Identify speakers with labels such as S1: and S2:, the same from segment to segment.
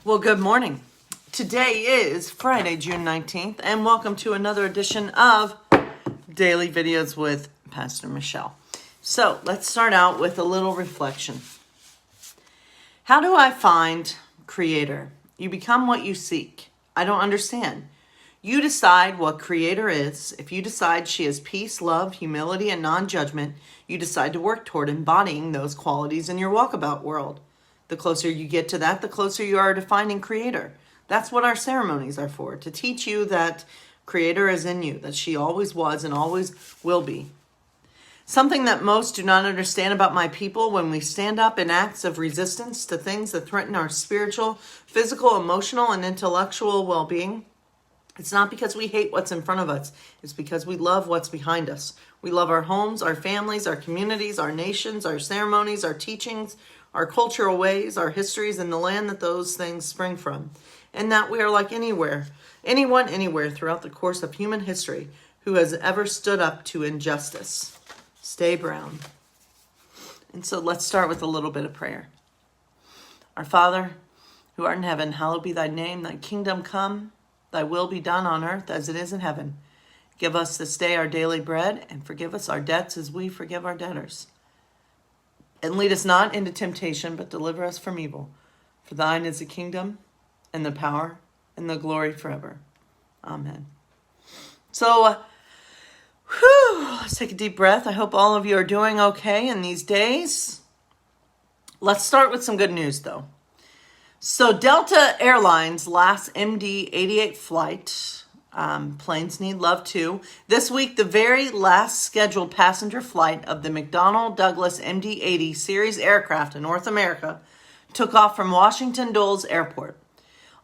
S1: Well, good morning. Today is Friday, June 19th, and welcome to another edition of Daily Videos with Pastor Michelle. So let's start out with a little reflection. How do I find Creator? You become what you seek. I don't understand. You decide what Creator is. If you decide she is peace, love, humility, and non-judgment, you decide to work toward embodying those qualities in your walkabout world. The closer you get to that, the closer you are to finding Creator. That's what our ceremonies are for, to teach you that Creator is in you, that she always was and always will be. Something that most do not understand about my people: when we stand up in acts of resistance to things that threaten our spiritual, physical, emotional, and intellectual well-being, it's not because we hate what's in front of us. It's because we love what's behind us. We love our homes, our families, our communities, our nations, our ceremonies, our teachings, our cultural ways, our histories, and the land that those things spring from. And that we are like anyone, anywhere throughout the course of human history who has ever stood up to injustice. Stay brown. And so let's start with a little bit of prayer. Our Father, who art in heaven, hallowed be thy name. Thy kingdom come, thy will be done on earth as it is in heaven. Give us this day our daily bread, and forgive us our debts as we forgive our debtors. And lead us not into temptation, but deliver us from evil. For thine is the kingdom, and the power, and the glory forever. Amen. So, let's take a deep breath. I hope all of you are doing okay in these days. Let's start with some good news, though. So, Delta Airlines' last MD-88 flight, planes need love too. This week, the very last scheduled passenger flight of the McDonnell Douglas MD-80 series aircraft in North America took off from Washington Dulles Airport.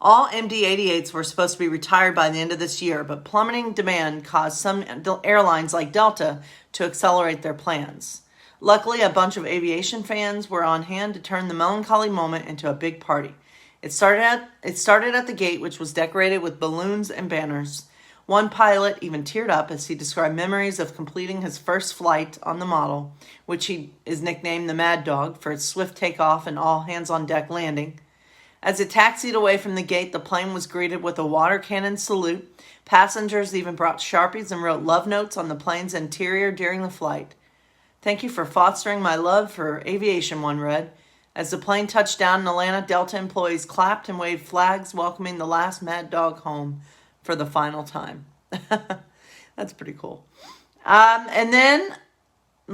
S1: All MD-88s were supposed to be retired by the end of this year, but plummeting demand caused some airlines like Delta to accelerate their plans. Luckily, a bunch of aviation fans were on hand to turn the melancholy moment into a big party. It started at the gate, which was decorated with balloons and banners. One pilot even teared up as he described memories of completing his first flight on the model, which he is nicknamed the Mad Dog for its swift takeoff and all-hands-on-deck landing. As it taxied away from the gate, the plane was greeted with a water cannon salute. Passengers even brought Sharpies and wrote love notes on the plane's interior during the flight. "Thank you for fostering my love for aviation," one read. As the plane touched down in Atlanta, Delta employees clapped and waved flags, welcoming the last Mad Dog home for the final time. That's pretty cool. And then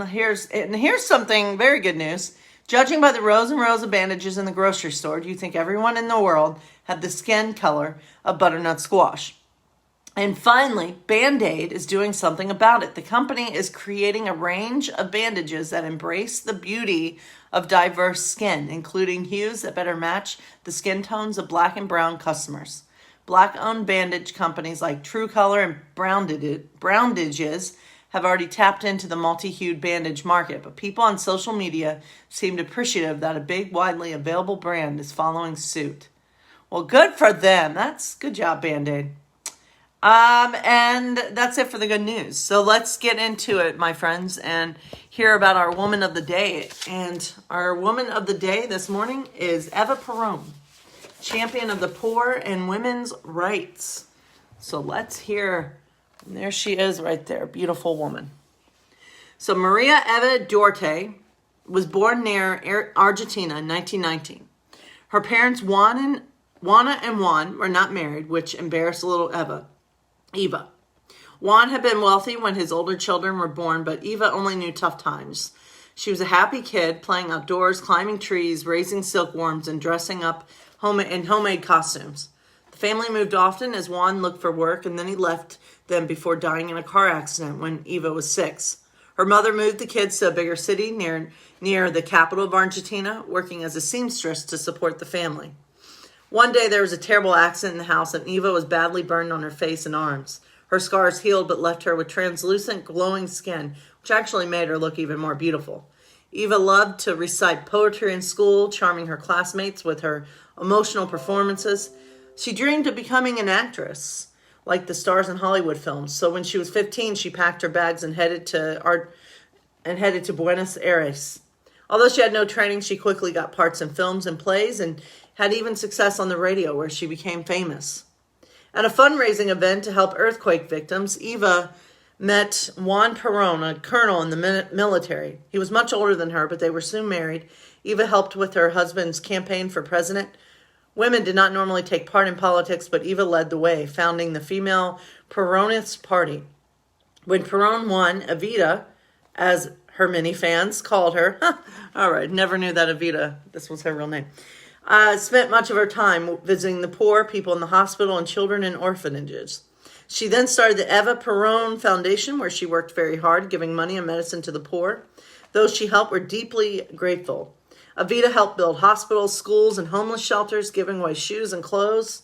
S1: here's something very good news. Judging by the rows and rows of bandages in the grocery store, do you think everyone in the world had the skin color of butternut squash? And finally, Band-Aid is doing something about it. The company is creating a range of bandages that embrace the beauty of diverse skin, including hues that better match the skin tones of black and brown customers. Black-owned bandage companies like True Color and Browndages have already tapped into the multi-hued bandage market, but people on social media seemed appreciative that a big, widely available brand is following suit. Well, good for them. That's good job, Band-Aid. And that's it for the good news. So let's get into it, my friends, and hear about our woman of the day. And our woman of the day this morning is Eva Peron, champion of the poor and women's rights. So let's hear. And there she is right there, beautiful woman. So Maria Eva Duarte was born near Argentina in 1919. Her parents, Juana and Juan, were not married, which embarrassed little Eva. Juan had been wealthy when his older children were born, but Eva only knew tough times. She was a happy kid, playing outdoors, climbing trees, raising silkworms, and dressing up in homemade costumes. The family moved often as Juan looked for work, and then he left them before dying in a car accident when Eva was 6. Her mother moved the kids to a bigger city near the capital of Argentina, working as a seamstress to support the family. One day there was a terrible accident in the house, and Eva was badly burned on her face and arms. Her scars healed but left her with translucent, glowing skin, which actually made her look even more beautiful. Eva loved to recite poetry in school, charming her classmates with her emotional performances. She dreamed of becoming an actress, like the stars in Hollywood films. So when she was 15, she packed her bags and headed to Buenos Aires. Although she had no training, she quickly got parts in films and plays and had even success on the radio where she became famous. At a fundraising event to help earthquake victims, Eva met Juan Perón, a colonel in the military. He was much older than her, but they were soon married. Eva helped with her husband's campaign for president. Women did not normally take part in politics, but Eva led the way, founding the Female Peronist Party. When Perón won, Evita, as her many fans called her, all right, never knew that Evita, this was her real name, spent much of her time visiting the poor, people in the hospital, and children in orphanages. She then started the Eva Perón Foundation, where she worked very hard, giving money and medicine to the poor. Those she helped were deeply grateful. Evita helped build hospitals, schools, and homeless shelters, giving away shoes and clothes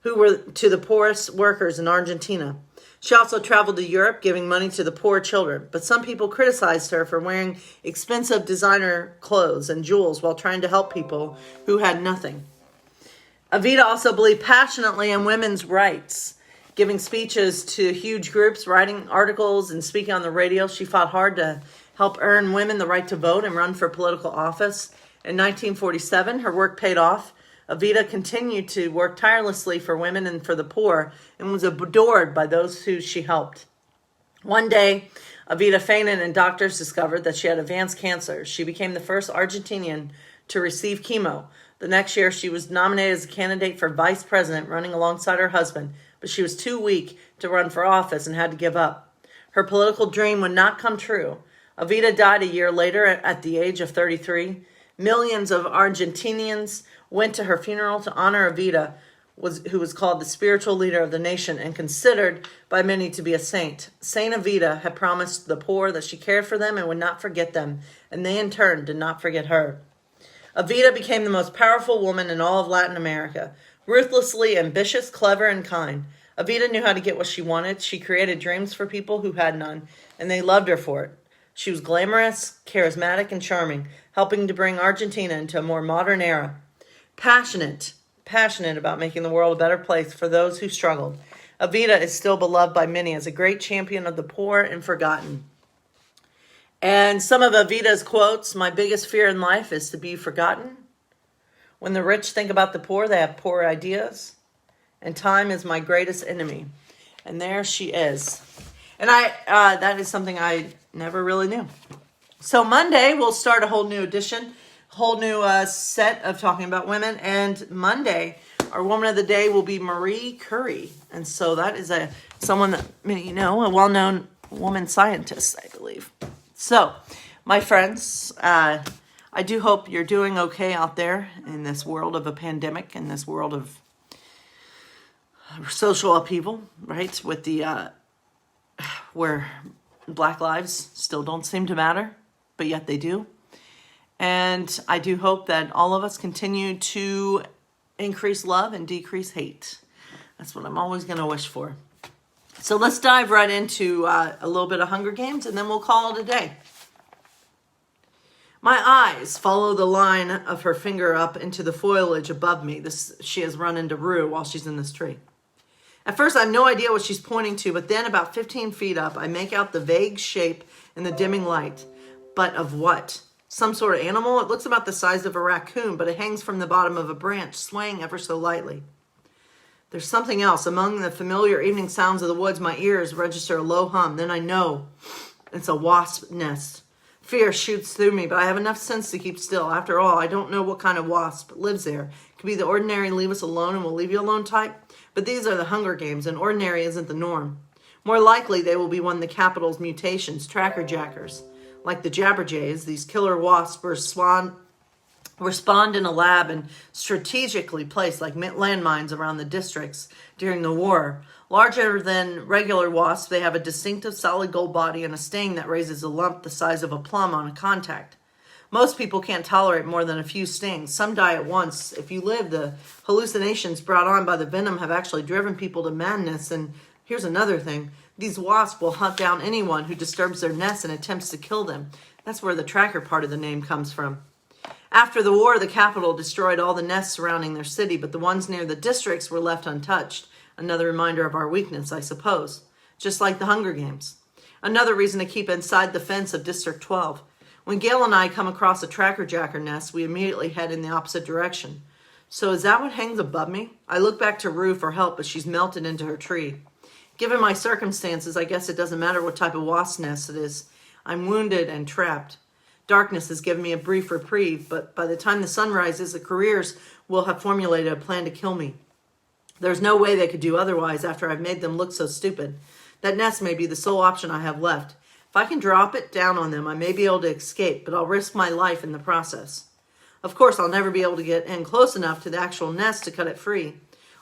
S1: to the poorest workers in Argentina. She also traveled to Europe, giving money to the poor children. But some people criticized her for wearing expensive designer clothes and jewels while trying to help people who had nothing. Evita also believed passionately in women's rights, giving speeches to huge groups, writing articles, and speaking on the radio. She fought hard to help earn women the right to vote and run for political office. In 1947, her work paid off. Evita continued to work tirelessly for women and for the poor and was adored by those who she helped. One day, Evita fainted and doctors discovered that she had advanced cancer. She became the first Argentinian to receive chemo. The next year, she was nominated as a candidate for vice president, running alongside her husband, but she was too weak to run for office and had to give up. Her political dream would not come true. Evita died a year later at the age of 33. Millions of Argentinians went to her funeral to honor Evita, who was called the spiritual leader of the nation and considered by many to be a saint. Saint Evita had promised the poor that she cared for them and would not forget them, and they in turn did not forget her. Evita became the most powerful woman in all of Latin America. Ruthlessly ambitious, clever, and kind, Evita knew how to get what she wanted. She created dreams for people who had none, and they loved her for it. She was glamorous, charismatic, and charming, helping to bring Argentina into a more modern era. Passionate about making the world a better place for those who struggled. Evita is still beloved by many as a great champion of the poor and forgotten. And some of Evita's quotes: "My biggest fear in life is to be forgotten. When the rich think about the poor, they have poor ideas. And time is my greatest enemy." And there she is. And that is something I never really knew. So Monday, we'll start a whole new edition, whole new set of talking about women. And Monday, our woman of the day will be Marie Curie. And so that is someone that many know, a well-known woman scientist, I believe. So, my friends, I do hope you're doing okay out there in this world of a pandemic, in this world of social upheaval, right? With the where Black lives still don't seem to matter, but yet they do. And I do hope that all of us continue to increase love and decrease hate. That's what I'm always going to wish for. So let's dive right into a little bit of Hunger Games, and then we'll call it a day. My eyes follow the line of her finger up into the foliage above me. She has run into Rue while she's in this tree. At first, I have no idea what she's pointing to, but then about 15 feet up, I make out the vague shape in the dimming light. But of what? Some sort of animal? It looks about the size of a raccoon, but it hangs from the bottom of a branch, swaying ever so lightly. There's something else. Among the familiar evening sounds of the woods, my ears register a low hum. Then I know it's a wasp nest. Fear shoots through me, but I have enough sense to keep still. After all, I don't know what kind of wasp lives there. It could be the ordinary leave us alone and we'll leave you alone type. But these are the Hunger Games, and ordinary isn't the norm. More likely, they will be one of the capital's mutations, tracker-jackers. Like the jabberjays, these killer wasps were spawned in a lab and strategically placed like landmines around the districts during the war. Larger than regular wasps, they have a distinctive solid gold body and a sting that raises a lump the size of a plum on contact. Most people can't tolerate more than a few stings. Some die at once. If you live, the hallucinations brought on by the venom have actually driven people to madness. And here's another thing. These wasps will hunt down anyone who disturbs their nests and attempts to kill them. That's where the tracker part of the name comes from. After the war, the capital destroyed all the nests surrounding their city, but the ones near the districts were left untouched. Another reminder of our weakness, I suppose. Just like the Hunger Games. Another reason to keep inside the fence of District 12. When Gail and I come across a tracker-jacker nest, we immediately head in the opposite direction. So is that what hangs above me? I look back to Rue for help, but she's melted into her tree. Given my circumstances, I guess it doesn't matter what type of wasp nest it is. I'm wounded and trapped. Darkness has given me a brief reprieve, but by the time the sun rises, the careers will have formulated a plan to kill me. There's no way they could do otherwise after I've made them look so stupid. That nest may be the sole option I have left. If I can drop it down on them, I may be able to escape, but I'll risk my life in the process. Of course, I'll never be able to get in close enough to the actual nest to cut it free.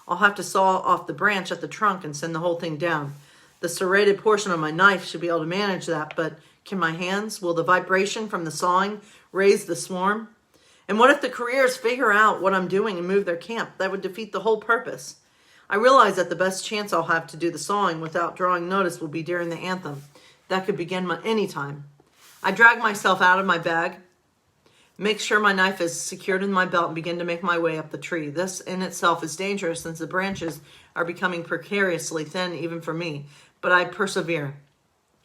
S1: I'll have to saw off the branch at the trunk and send the whole thing down. The serrated portion of my knife should be able to manage that, but can my hands? Will the vibration from the sawing raise the swarm? And what if the careers figure out what I'm doing and move their camp? That would defeat the whole purpose. I realize that the best chance I'll have to do the sawing without drawing notice will be during the anthem. That could begin any time. I drag myself out of my bag, make sure my knife is secured in my belt, and begin to make my way up the tree. This in itself is dangerous since the branches are becoming precariously thin even for me, but I persevere.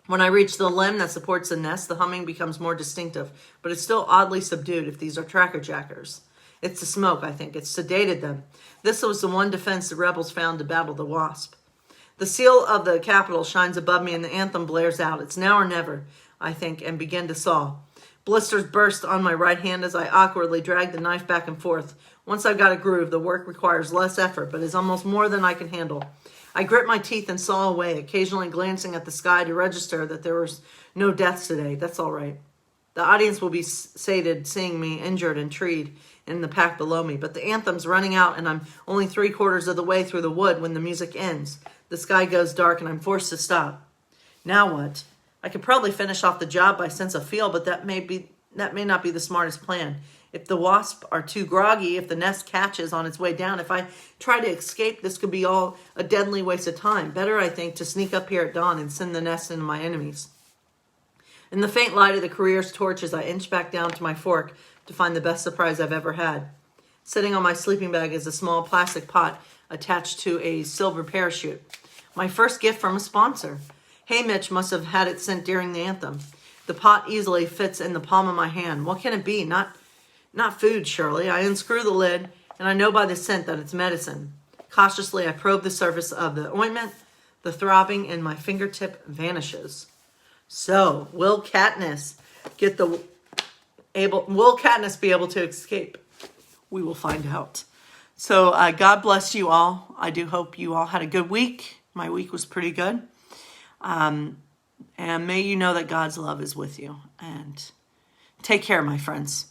S1: When I reach the limb that supports the nest, the humming becomes more distinctive, but it's still oddly subdued if these are tracker jackers. It's the smoke, I think. It's sedated them. This was the one defense the rebels found to battle the wasp. The seal of the Capitol shines above me and the anthem blares out. It's now or never, I think, and begin to saw. Blisters burst on my right hand as I awkwardly drag the knife back and forth. Once I've got a groove, the work requires less effort, but is almost more than I can handle. I grit my teeth and saw away, occasionally glancing at the sky to register that there was no deaths today. That's all right. The audience will be sated seeing me injured and treed in the pack below me, but the anthem's running out and I'm only 3/4 of the way through the wood when the music ends. The sky goes dark and I'm forced to stop. Now what? I could probably finish off the job by sense of feel, but that may not be the smartest plan. If the wasps are too groggy, if the nest catches on its way down, if I try to escape, this could be all a deadly waste of time. Better, I think, to sneak up here at dawn and send the nest into my enemies. In the faint light of the career's torches, I inch back down to my fork to find the best surprise I've ever had. Sitting on my sleeping bag is a small plastic pot attached to a silver parachute. My first gift from a sponsor. Hey Mitch must have had it sent during the anthem. The pot easily fits in the palm of my hand. What can it be? Not food, surely. I unscrew the lid, and I know by the scent that it's medicine. Cautiously, I probe the surface of the ointment. The throbbing in my fingertip vanishes. So, will Katniss be able to escape? We will find out. So, God bless you all. I do hope you all had a good week. My week was pretty good. And may you know that God's love is with you. And take care, my friends.